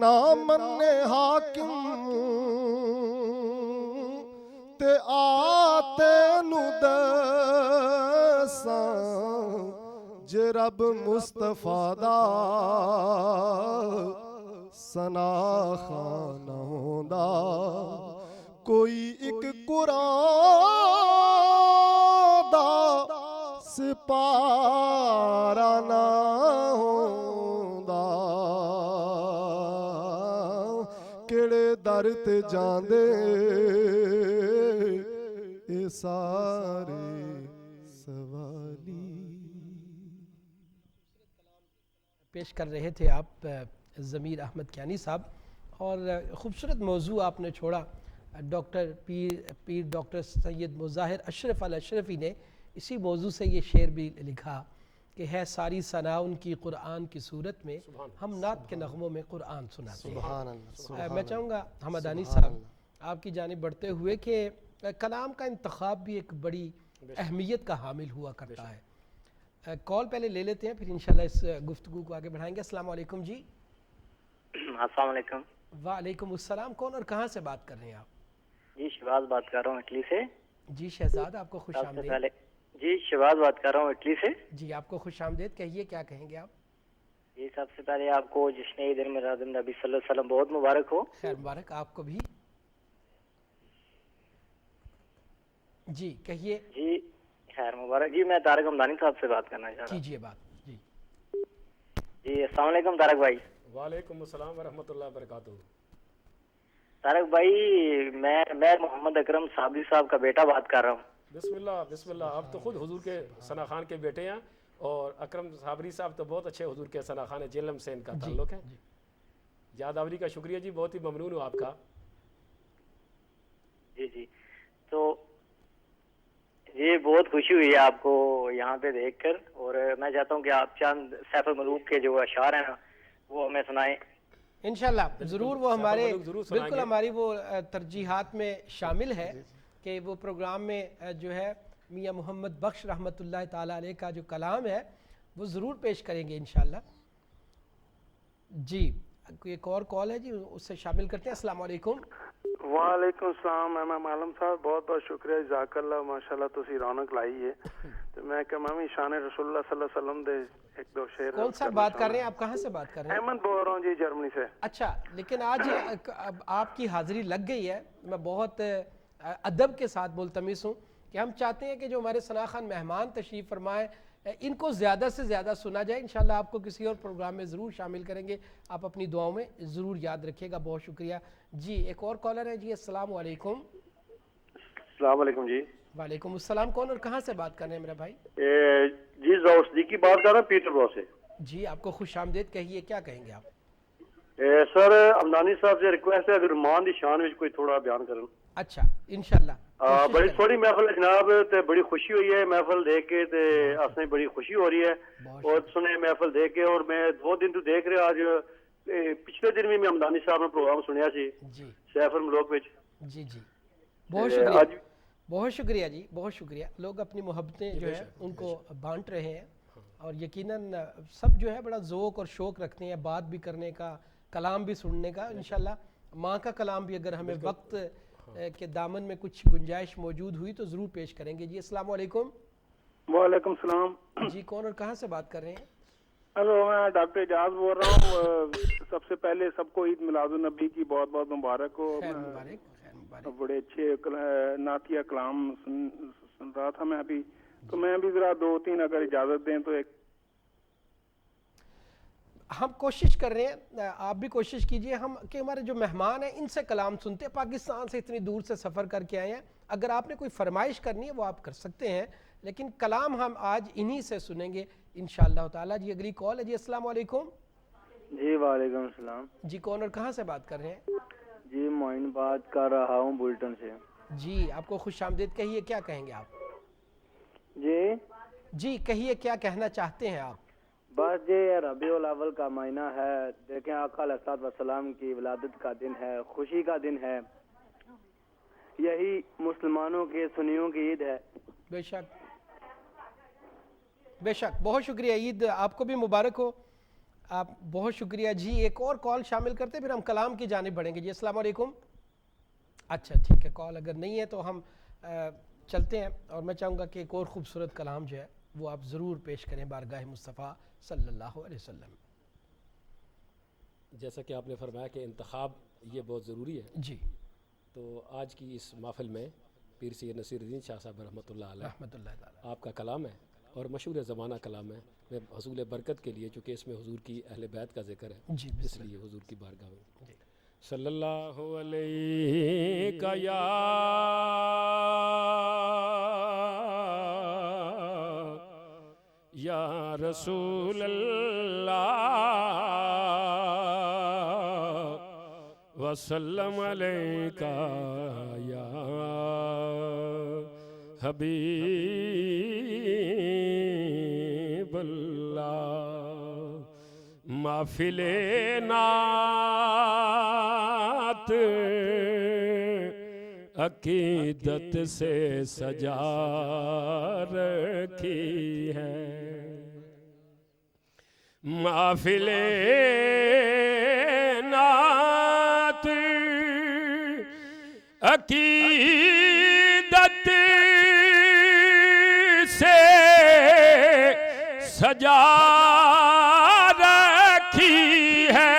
نہ مننے حاکم تے آتے نو دساں جے رب مصطفیٰ دا سنا خان ہوندا کوئی ایک قرآن دا سپارہ نہ ہوندا کیڑے در تے جاندے اے سارے سوالی۔ پیش کر رہے تھے آپ ضمیر احمد کیانی صاحب، اور خوبصورت موضوع آپ نے چھوڑا۔ ڈاکٹر پیر ڈاکٹر سید مظاہر اشرف الاشرفی نے اسی موضوع سے یہ شعر بھی لکھا کہ ہے ساری ثنا ان کی قرآن کی صورت میں، ہم نعت کے نغموں میں قرآن سناتے ہیں۔ میں چاہوں گا حمدانی صاحب آپ کی جانب بڑھتے ہوئے کہ کلام کا انتخاب بھی ایک بڑی اہمیت کا حامل ہوا کرتا ہے۔ کال پہلے لے لیتے ہیں، پھر انشاءاللہ اس گفتگو کو آگے بڑھائیں گے۔ السلام علیکم جی۔ السلام علیکم۔ وعلیکم السلام، کون اور کہاں سے بات کر رہے ہیں آپ؟ جی شہباز بات کر رہا ہوں اٹلی سے۔ جی شہزاد، آپ کو خوش سب سے آمدید۔ پہلے جی شہباز بات کر رہا ہوں اٹلی سے۔ جی آپ کو خوش آمدید، کہیے کیا کہیں گے آپ؟ جی سب سے پہلے آپ کو جشن عید میلاد النبی صلی اللہ علیہ وسلم بہت مبارک ہو۔ خیر مبارک آپ کو بھی۔ جی کہیے۔ جی خیر مبارک۔ جی میں طارق حمدانی صاحب سے بات کرنا چاہ رہا ہوں۔ کیجیے بات۔ جی جی السلام علیکم طارق بھائی۔ وعلیکم السلام ورحمۃ اللہ وبرکاتہ۔ طارق بھائی میں محمد اکرم صابری صاحب کا بیٹا بات کر رہا ہوں۔ بسم اللہ بسم اللہ، آپ تو خود حضور کے ثنا خان کے بیٹے ہیں، اور اکرم صابری صاحب تو بہت اچھے حضور کے ثنا خان جیلم سے ان کا تعلق ہے۔ یادآوری کا شکریہ جی، بہت ہی ممنون ہوں آپ کا۔ جی جی تو جی بہت خوشی ہوئی ہے آپ کو یہاں پہ دیکھ کر، اور میں چاہتا ہوں کہ آپ چند سیف الملوک کے جو اشعار ہیں نا وہ ہمیں سنائیں انشاءاللہ ضرور، وہ ہمارے ضرور سنائیں بالکل گے۔ ہماری وہ ترجیحات میں شامل ہے کہ وہ پروگرام میں جو ہے میاں محمد بخش رحمۃ اللہ تعالیٰ علیہ کا جو کلام ہے وہ ضرور پیش کریں گے انشاءاللہ۔ جی ایک اور کال ہے جی، اس سے شامل کرتے ہیں۔ السلام علیکم۔ وعلیکم السلام امام عالم صاحب، بہت بہت شکریہ، جزاک اللہ، ماشاءاللہ تسی رونق لائی ہے۔ تو میں کہ میں شان رسول اللہ صلی اللہ علیہ وسلم دے ایک دو شعر کون سا بات کر رہے ہیں آپ؟ کہاں سے بات کر رہے ہیں؟ احمد بول رہا ہوں جی، جرمنی سے۔ اچھا، لیکن آج آپ کی حاضری لگ گئی ہے، میں بہت ادب کے ساتھ ملتمس ہوں کہ ہم چاہتے ہیں کہ جو ہمارے ثنا خان مہمان تشریف فرمائے ان کو زیادہ سے زیادہ سنا جائے۔ انشاءاللہ آپ کو کسی اور پروگرام میں ضرور شامل کریں گے، آپ اپنی دعاؤں میں ضرور یاد رکھیے گا۔ بہت شکریہ جی۔ ایک اور کالر ہے جی، السلام علیکم۔ السلام علیکم جی۔ وعلیکم السلام، کون اور کہاں سے بات کر رہے ہیں میرا بھائی؟ جی ذوق صدیقی بات کر رہا ہوں پیٹر برو سے۔ جی آپ کو خوش آمدید، کہیے کیا کہیں گے آپ؟ سر حمدانی صاحب سے ریکویسٹ ہے اگر مان دی شان وچ کوئی تھوڑا بیان کرن۔ اچھا انشاءاللہ بڑی تھوڑی محفل ہے جناب، تے بڑی خوشی ہوئی ہے محفل دیکھ کے، تے اسیں بڑی خوشی ہو رہی ہے اور سنے محفل دیکھ کے، اور میں 2 دن تو دیکھ رہا، آج پچھلے دن بھی میں حمدانی صاحب نے پروگرام سنیا سی سیف الملوک وچ۔ جی جی بہت شکریہ، بہت شکریہ جی، بہت شکریہ۔ لوگ اپنی محبتیں جو ہے ان کو بانٹ رہے ہیں، اور یقیناً سب جو ہے بڑا ذوق اور شوق رکھتے ہیں بات بھی کرنے کا، کلام بھی سننے کا۔ انشاءاللہ ماں کا کلام بھی اگر ہمیں وقت کے دامن میں کچھ گنجائش موجود ہوئی تو ضرور پیش کریں گے جی۔ السلام علیکم۔ وعلیکم السلام جی کون اور کہاں سے بات کر رہے ہیں؟ ہلو، میں ڈاکٹر اعجاز بول رہا ہوں۔ سب سے پہلے سب کو عید میلاد النبی کی بہت بہت مبارک ہو۔ خیر مبارک، خیر مبارک۔ بڑے اچھے نعتیہ کلام سن رہا تھا میں ابھی، تو میں بھی ذرا 2-3 اگر اجازت دیں تو۔ ایک ہم کوشش کر رہے ہیں، آپ بھی کوشش کیجئے ہم کہ ہمارے جو مہمان ہیں ان سے کلام سنتے ہیں، پاکستان سے اتنی دور سے سفر کر کے آئے ہیں، اگر آپ نے کوئی فرمائش کرنی ہے وہ آپ کر سکتے ہیں، لیکن کلام ہم آج انہی سے سنیں گے انشاءاللہ تعالی۔ جی اگلی کال ہے جی، السلام علیکم۔ جی وعلیکم السلام جی کون اور کہاں سے بات کر رہے ہیں؟ جی معین بات کر رہا ہوں بلٹن سے۔ جی آپ کو خوش آمدید، کہیے کیا کہیں گے آپ؟ جی کہیے کیا کہنا چاہتے ہیں آپ؟ بس جی ربیع الاول کا مہینہ ہے، دیکھیں آقا علیہ الصلوۃ والسلام کی ولادت کا دن ہے، خوشی کا دن ہے، یہی مسلمانوں کے سنیوں کی عید ہے۔ بے شک بے شک، بہت شکریہ، عید آپ کو بھی مبارک ہو۔ آپ بہت شکریہ جی. ایک اور کال شامل کرتے پھر ہم کلام کی جانب بڑھیں گے جی. السلام علیکم. اچھا ٹھیک ہے, کال اگر نہیں ہے تو ہم چلتے ہیں, اور میں چاہوں گا کہ ایک اور خوبصورت کلام جو ہے وہ آپ ضرور پیش کریں بارگاہ مصطفیٰ صلی اللہ علیہ وسلم. جیسا کہ آپ نے فرمایا کہ انتخاب یہ بہت ضروری ہے جی. تو آج کی اس محفل میں پیر سید نصیر الدین شاہ صاحب رحمۃ اللہ علیہ رحمۃ اللہ تعالیٰ آپ کا کلام ہے اور مشہور زمانہ کلام ہے. میں حصول برکت کے لیے, چونکہ اس میں حضور کی اہل بیت کا ذکر ہے, جی اس بسم لیے حضور کی بارگاہ میں اللہ. صلی اللہ علیہ یا رسول اللہ وسلم علیکہ یا حبیب اللہ. محفل نعت عقیدت سے سجا رکھی ہے, محفل نعت عقیدت سے سجا رکھی ہے,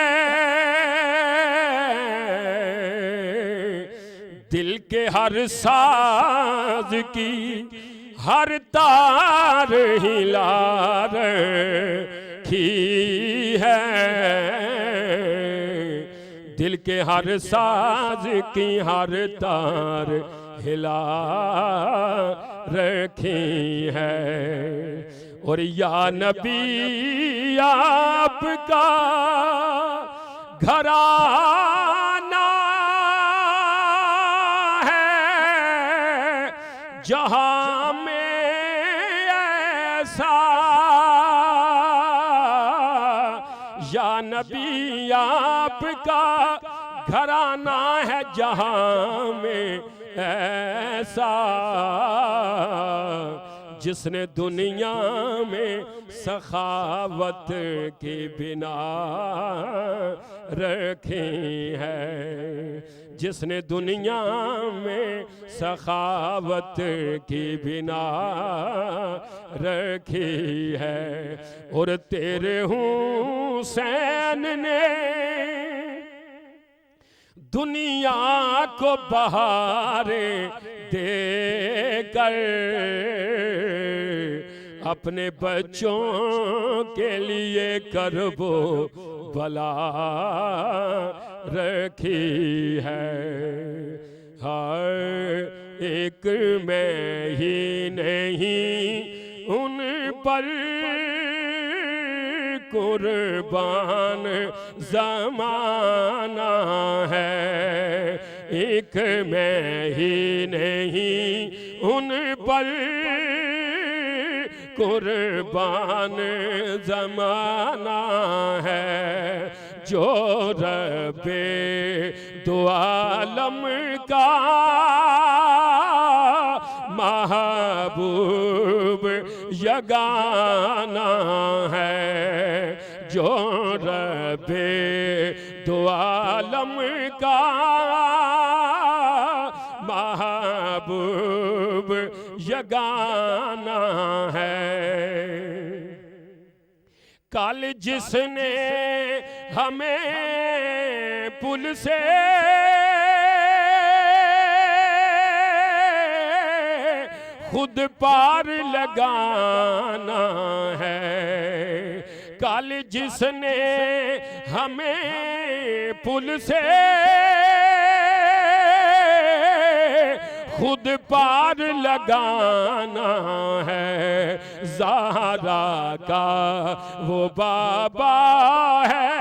دل کے ہر ساز کی ہر تار ہلا رکھی ہے, دل کے ہر ساز کی ہر تار ہلا رکھی ہے. اور یا نبی آپ کا گھرانہ ہے جہاں میں ایسا, یا نبی آپ کا گھرانہ ہے جہاں میں ایسا, جس نے دنیا میں سخاوت کی بنا رکھی ہے, جس نے دنیا میں سخاوت کی بنا رکھی ہے. اور تیرے حسین نے دنیا کو بہاریں دے کر اپنے بچوں کے لیے کرب و بلا رکھی ہے. ہر ایک میں ہی نہیں ان پر قربان زمانہ ہے, ایک میں ہی نہیں ان پر قربان زمانہ ہے, جو رب دو عالم کا محبوب یگانہ ہے, جو رب دو عالم کا محبوب یگانہ ہے. کل جس نے ہمیں پل سے خود پار لگانا ہے, کل جس نے ہمیں پل سے خود پار لگانا ہے, زہرا کا وہ بابا ہے,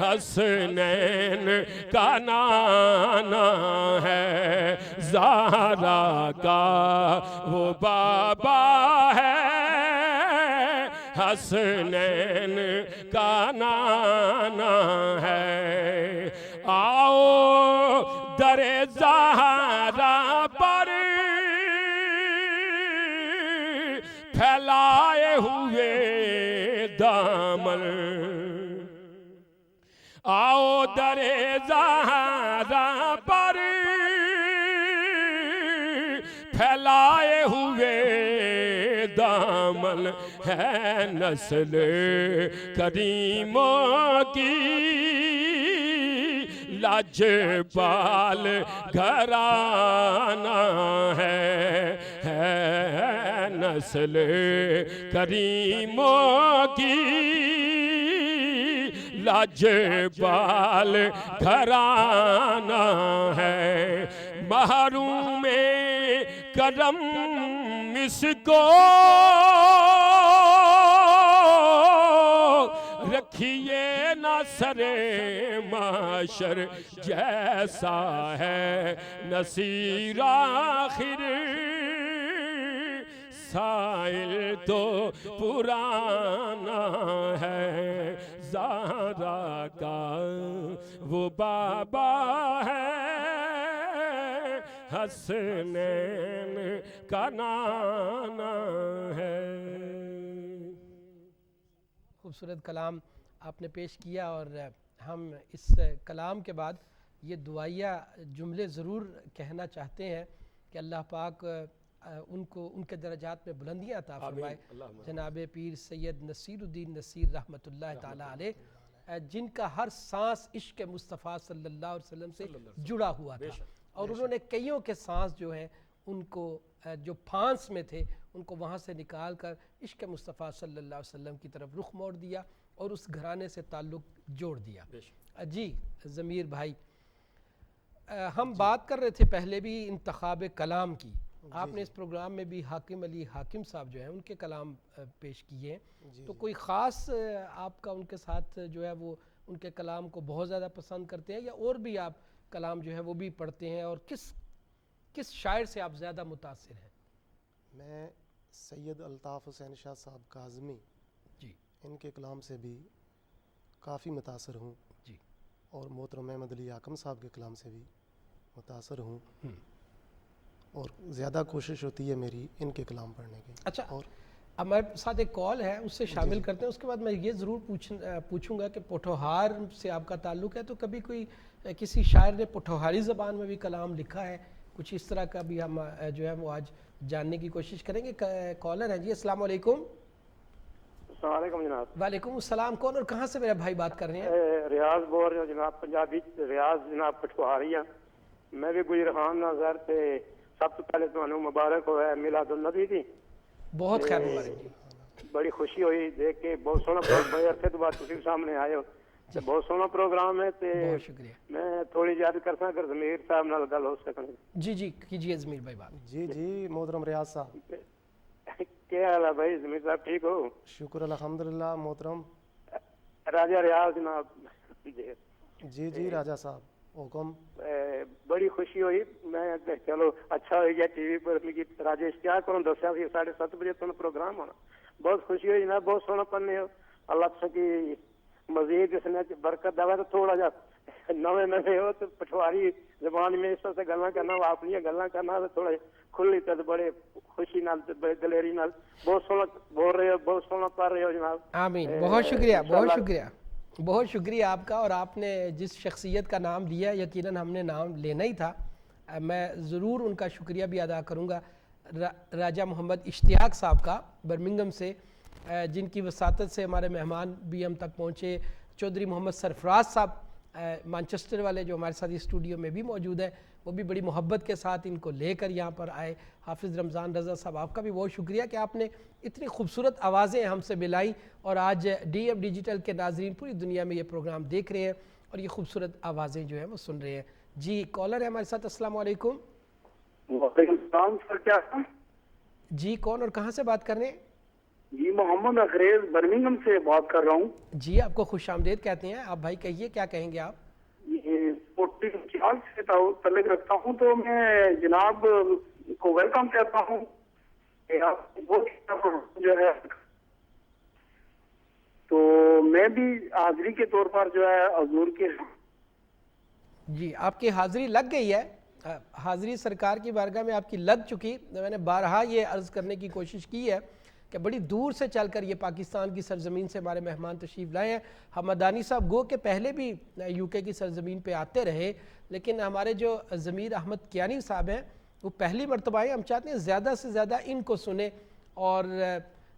حسنین کا نانا ہے, زہرا کا وہ بابا ہے, حسنین کا نانا ہے. آؤ در زہرا پر پھیلائے ہوئے دانے آؤ در زہرا پر پھیلائے ہوئے دامن ہے نسل کریموں کی لاجپال گھرانہ ہے نسل کریموں کی لاجپال گھرانہ ہے محروم کرم اس کو رکھیے نہ سر معاشر جیسا ہے نصیر آخر سائل تو پرانا ہے زہرا کا وہ بابا ہے حسنین کا نانا ہے۔ خوبصورت کلام آپ نے پیش کیا، اور ہم اس کلام کے بعد یہ دعائیہ جملے ضرور کہنا چاہتے ہیں کہ اللہ پاک ان کے درجات میں بلندیاں عطا فرمائے۔ جناب پیر سید نصیر الدین نصیر رحمۃ اللہ تعالیٰ علیہ، جن کا ہر سانس عشق مصطفیٰ صلی اللہ علیہ وسلم سے جڑا ہوا تھا، اور انہوں نے کئیوں کے سانس جو ہیں ان کو جو پھانس میں تھے ان کو وہاں سے نکال کر عشق مصطفیٰ صلی اللہ علیہ وسلم کی طرف رخ موڑ دیا اور اس گھرانے سے تعلق جوڑ دیا۔ جی ضمیر بھائی، ہم بات کر رہے تھے پہلے بھی انتخاب کلام کی، آپ نے اس پروگرام میں بھی حاکم علی حاکم صاحب جو ہیں ان کے کلام پیش کیے ہیں، تو کوئی خاص آپ کا ان کے ساتھ جو ہے وہ ان کے کلام کو بہت زیادہ پسند کرتے ہیں، یا اور بھی آپ کلام جو ہے وہ بھی پڑھتے ہیں، اور کس شاعر سے آپ زیادہ متاثر ہیں؟ میں سید الطاف حسین شاہ صاحب کاظمی جی ان کے کلام سے بھی کافی متاثر ہوں جی، اور محترم احمد علی حاکم صاحب کے کلام سے بھی متاثر ہوں، اور زیادہ کوشش ہوتی ہے میری ان کے کلام پڑھنے کی۔ اچھا، اور ہمارے ساتھ ایک کال ہے، اس سے شامل کرتے ہیں، اس کے بعد میں یہ ضرور پوچھوں گا کہ پوٹھوہار سے آپ کا تعلق ہے، تو کبھی کوئی کسی شاعر نے پوٹھوہاری زبان میں بھی کلام لکھا ہے؟ کچھ اس طرح کا بھی ہم جو ہے وہ آج جاننے کی کوشش کریں گے۔ کالر ہیں جی، السلام علیکم۔ السلام علیکم جناب۔ وعلیکم السلام، کون اور کہاں سے میرے بھائی بات کر رہے ہیں؟ ریاض بول رہے ہو جناب، پنجابی ریاض جناب پٹھوہاریاں۔ میں بھی گجر خان نظر تے سب تو پہلے تمہیں مبارک ہوا ہے میلاد النبی دی، بہت خیر مبارک جی۔ بڑی خوشی ہوئی دیکھ کے، بہت سونا بڑے عرصے تو بعد تسی سامنے آئے ہو، بہت سونا پروگرام ہے، تے بہت شکریہ۔ میں تھوڑی یاد کرتا اگر ضمیر صاحب نال گل ہو سکے۔ جی جی کیجیے ضمیر بھائی بات۔ جی جی محترم ریاض صاحب، کیا حال ہے بھائی ضمیر صاحب، ٹھیک ہو؟ شکر الحمدللہ محترم۔ راجہ ریاض جناب جی جی راجہ صاحب حکم۔ بڑی خوشی ہوئی، میں چلو اچھا ہو گیا ٹی وی پر راجہ اشتیاق کو دسیا 7:30 بجے تو پروگرام ہونا، بہت خوشی ہوئی جناب، بہت سونا پڑھنے ہو، اللہ کی مزید اس نے برکت دے تو تھوڑا جا نویں ہو تو پٹھواری زبان میں اس سے گلاں کرنا، اپنی گلاں کرنا تھوڑا کھلی تے بڑے خوشی نال بڑے دلیری نال بہت سونا بول رہے ہو، بہت سونا پڑھ رہے ہو جناب۔ آمین، بہت شکریہ، بہت شکریہ، بہت شکریہ آپ کا۔ اور آپ نے جس شخصیت کا نام لیا، یقیناً ہم نے نام لینا ہی تھا، میں ضرور ان کا شکریہ بھی ادا کروں گا، راجہ محمد اشتیاق صاحب کا برمنگھم سے، جن کی وساطت سے ہمارے مہمان بھی ہم تک پہنچے۔ چودھری محمد سرفراز صاحب مانچسٹر والے جو ہمارے ساتھ اسٹوڈیو میں بھی موجود ہیں، وہ بھی بڑی محبت کے ساتھ ان کو لے کر یہاں پر آئے۔ حافظ رمضان رضا صاحب، آپ کا بھی بہت شکریہ کہ آپ نے اتنی خوبصورت آوازیں ہم سے ملائیں، اور آج ڈی ایف ڈیجیٹل کے ناظرین پوری دنیا میں یہ پروگرام دیکھ رہے ہیں اور یہ خوبصورت آوازیں جو ہیں وہ سن رہے ہیں۔ جی کالر ہے ہمارے ساتھ، السلام علیکم۔ وعلیکم السلام سر، کیا؟ جی کون اور کہاں سے بات کر رہے ہیں؟ جی محمد اخریز برمنگھم سے بات کر رہا ہوں۔ جی آپ کو خوش آمدید کہتے ہیں، آپ بھائی کہیے کیا کہیں گے آپ؟ یہ سپورٹنگ خیال سے تعلق رکھتا ہوں، تو میں جناب کو ویلکم کہتا ہوں کہ آپ جو ہے، تو میں بھی حاضری کے طور پر جو ہے حضور کے۔ جی آپ کی حاضری لگ گئی ہے، حاضری سرکار کی بارگاہ میں آپ کی لگ چکی، میں نے بارہا یہ عرض کرنے کی کوشش کی ہے کہ بڑی دور سے چل کر یہ پاکستان کی سرزمین سے ہمارے مہمان تشریف لائے ہیں. ہم مدانی صاحب گو کہ پہلے بھی یو کے کی سرزمین پہ آتے رہے, لیکن ہمارے جو ضمیر احمد کیانی صاحب ہیں وہ پہلی مرتبہ آئے. ہم چاہتے ہیں زیادہ سے زیادہ ان کو سنیں, اور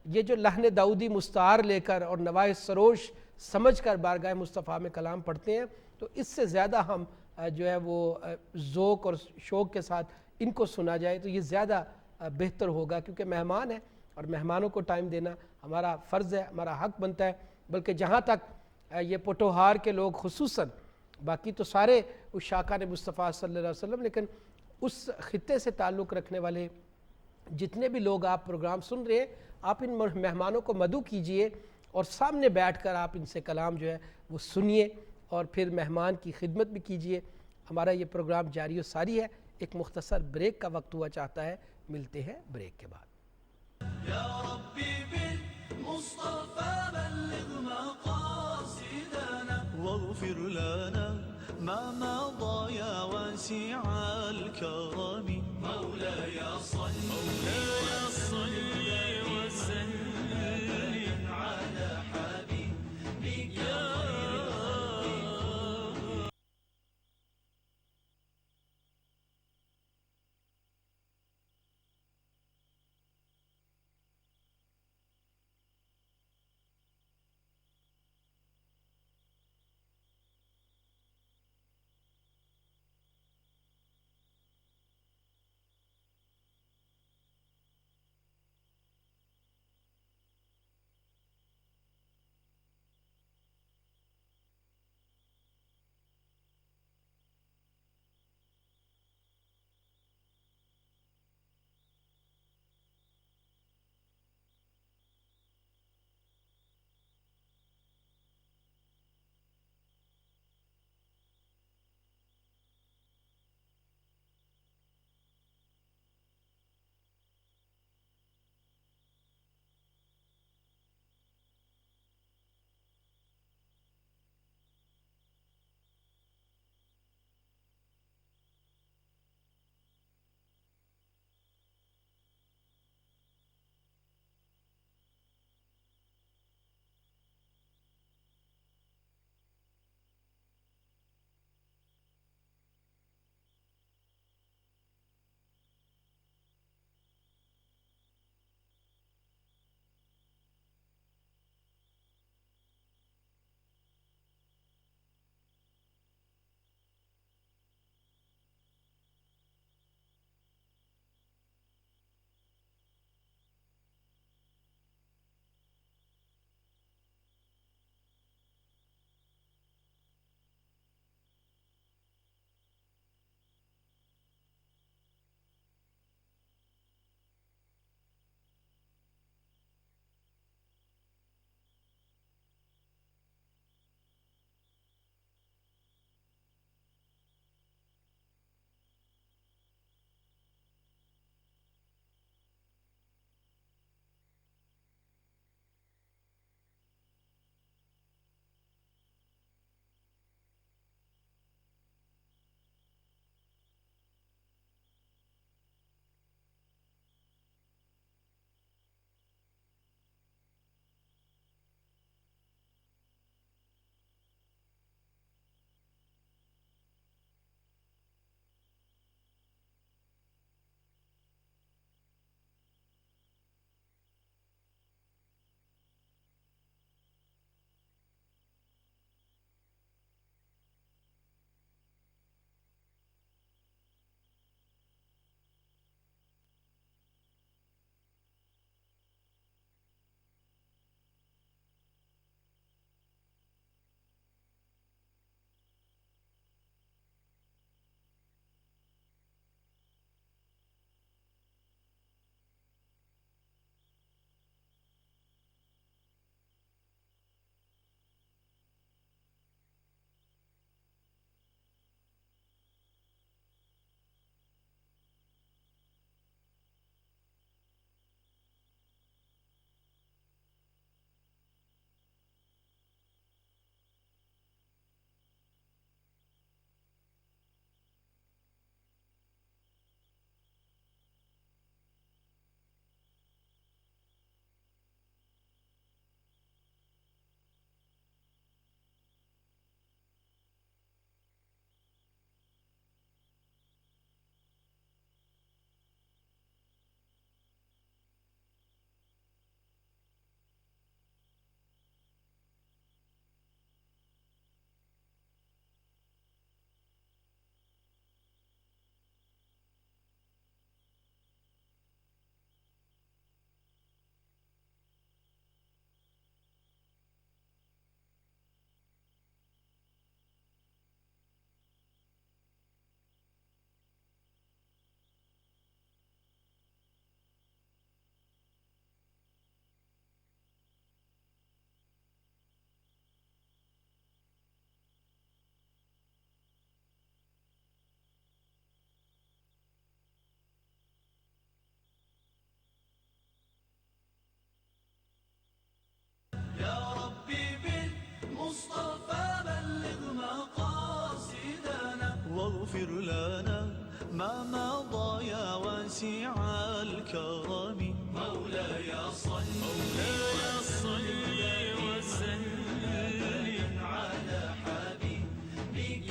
یہ جو لحن داؤدی مستعار لے کر اور نوائے سروش سمجھ کر بارگاہ مصطفیٰ میں کلام پڑھتے ہیں, تو اس سے زیادہ ہم جو ہے وہ ذوق اور شوق کے ساتھ ان کو سنا جائے تو یہ زیادہ بہتر ہوگا, کیونکہ مہمان ہیں اور مہمانوں کو ٹائم دینا ہمارا فرض ہے, ہمارا حق بنتا ہے. بلکہ جہاں تک یہ پٹوہار کے لوگ خصوصاً, باقی تو سارے اس شاکان مصطفیٰ صلی اللہ علیہ وسلم, لیکن اس خطے سے تعلق رکھنے والے جتنے بھی لوگ آپ پروگرام سن رہے ہیں, آپ ان مہمانوں کو مدعو کیجئے اور سامنے بیٹھ کر آپ ان سے کلام جو ہے وہ سنیے اور پھر مہمان کی خدمت بھی کیجئے. ہمارا یہ پروگرام جاری و ساری ہے. ایک مختصر بریک کا وقت ہوا چاہتا ہے, ملتے ہیں بریک کے بعد. يا ربي بالمصطفى بلغ مقاصدنا واغفر لنا ما مضى يا واسع الكرم مولاي صل وسلم على حبيبك يا واغفر لنا ما مضى يا واسع الكرم مولاي صل وسلم على حبيبك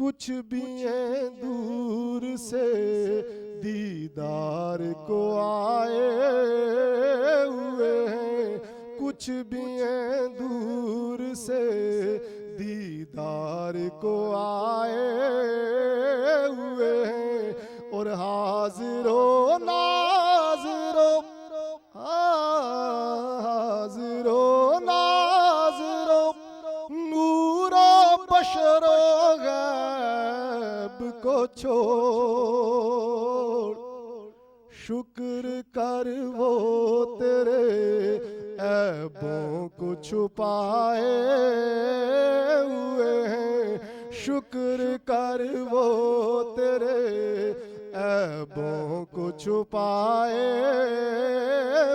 کچھ بھی ہیں دور سے دیدار کو آئے ہوئے ہیں، کچھ بھی ہیں دور سے دیدار کو آئے ہوئے ہیں، اور حاضر و ناظر و حاضر و ناظر و نور و بشر و غیب کو چھوڑ شکر کر وہ تیرے عیبوں کو چھپائے ہوئے ہیں، شکر کر وہ تیرے عیبوں کو چھپائے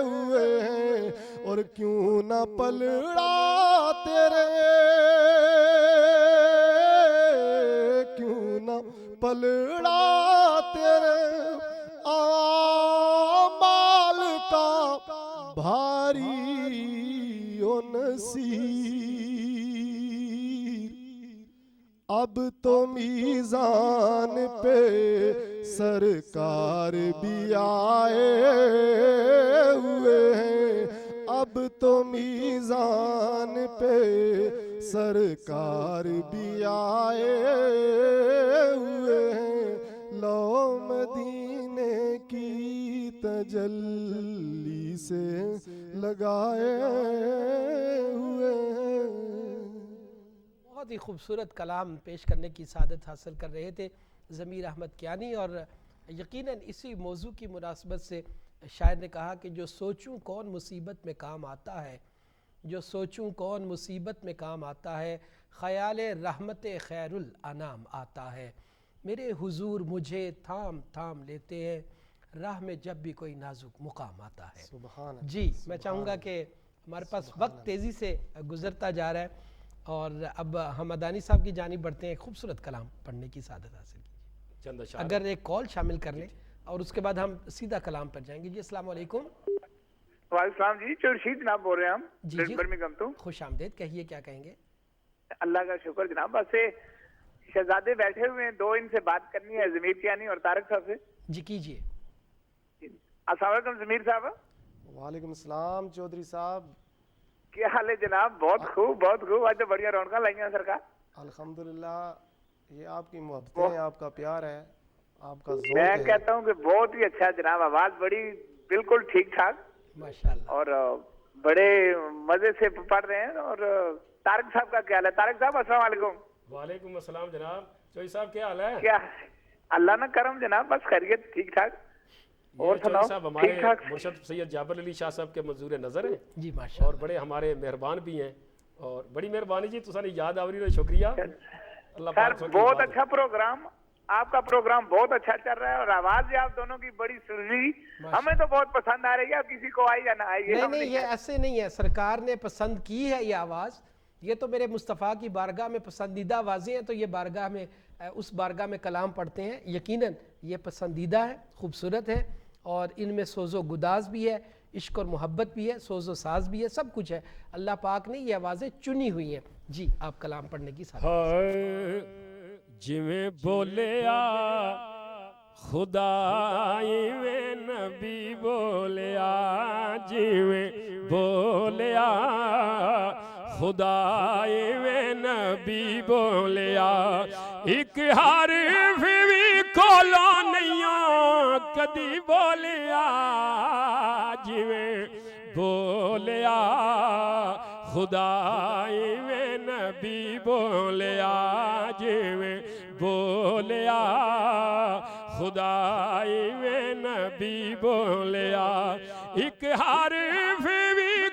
ہوئے ہیں، اور کیوں نہ پلڑا تیرے، کیوں نہ پلڑا تیرے اعمال کا بھاری و نصیر، اب تو میزان پہ سرکار بھی آئے ہوئے ہیں، اب تو میزان پہ سرکار بھی آئے ہوئے ہیں، لو مدینے کی تجلی سے لگائے ہوئے ہیں۔ بہت ہی خوبصورت کلام پیش کرنے کی سعادت حاصل کر رہے تھے ضمیر احمد کیانی، اور یقیناً اسی موضوع کی مناسبت سے شاعر نے کہا کہ جو سوچوں کون مصیبت میں کام آتا ہے، جو سوچوں کون مصیبت میں کام آتا ہے، خیال رحمت خیر الانام آتا ہے، میرے حضور مجھے تھام تھام لیتے ہیں، راہ میں جب بھی کوئی نازک مقام آتا ہے۔ سبحان اللہ۔ جی میں چاہوں گا کہ ہمارے پاس وقت تیزی سے گزرتا جا رہا ہے، اور اب ہم مدانی صاحب کی جانب بڑھتے ہیں، خوبصورت کلام پڑھنے کی سعادت حاصل کیجیے۔ چند اشعار اگر ایک کال شامل کر لیں اور اس کے بعد ہم سیدھا کلام پر جائیں گے۔ جی السلام علیکم۔ وعلیکم السلام جی، چورشید جناب بول رہے ہیں ہم جی جی برمنگھم تو۔ خوش آمدید، کہیے کیا کہیں گے؟ اللہ کا شکر جناب، بس شہزادے بیٹھے ہوئے ہیں، دو ان سے بات کرنی ہے، ضمیر کیانی اور طارق صاحب سے۔ جی کیجیے۔ السلام علیکم ضمیر صاحب۔ وعلیکم السلام چودھری صاحب، کیا حال ہے جناب؟ بہت خوب بہت خوب، آج تو بڑھیا رونقاں لائی ہیں سرکار۔ الحمدللہ، یہ آپ کی محبتیں ہیں، آپ کا پیار ہے، آپ کا ذوق میں ہے۔ کہتا ہوں کہ بہت ہی اچھا جناب، آواز بڑی بالکل ٹھیک ٹھاک ماشاءاللہ، اور بڑے مزے سے پڑھ رہے ہیں۔ اور طارق صاحب کا کیا حال ہے؟ طارق صاحب السلام علیکم۔ وعلیکم السلام جناب، چوئی صاحب کیا حال ہے؟ کیا اللہ نہ کرم جناب، بس خیریت ٹھیک ٹھاک۔ اور یہ چوئی سناؤ صاحب ٹھیک ہمارے ٹھاک؟ مرشد سید جابر علی شاہ صاحب کے منظور نظر ہیں جی اور ماشاءاللہ، بڑے ہمارے مہربان بھی ہیں، اور بڑی مہربانی جی، تسانی یاد آوری رہے، شکریہ اللہ سر پاک سو کی بہت عبادت۔ اچھا پروگرام، آپ کا پروگرام بہت اچھا چل رہا ہے، اور آواز بھی آپ دونوں کی بڑی سریلی، ہمیں تو بہت پسند آ رہی ہے، اب کسی کو آئی یا نہ آئی نہیں نہیں یہ ایسے نہیں ہے، سرکار نے پسند کی ہے یہ آواز، یہ تو میرے مصطفیٰ کی بارگاہ میں پسندیدہ آوازیں ہیں، تو یہ بارگاہ میں اس بارگاہ میں کلام پڑھتے ہیں، یقیناً یہ پسندیدہ ہے، خوبصورت ہے، اور ان میں سوز و گداز بھی ہے، عشق اور محبت بھی ہے، سوز و ساز بھی ہے، سب کچھ ہے، اللہ پاک نے یہ آوازیں چنی ہوئی ہیں۔ جی آپ کلام پڑھنے کی سعادت۔ جویں بولیا خدا ایویں نبی بولیا، جویں بولیا خدا ایویں نبی بولیا، ایک حرف بھی کولوں نہیں کدی بولیا، جویں بولیا خدا ایویں نبی بولیا، جویں بولیا خدا ایویں نبی بولیا، ایک حرف بھی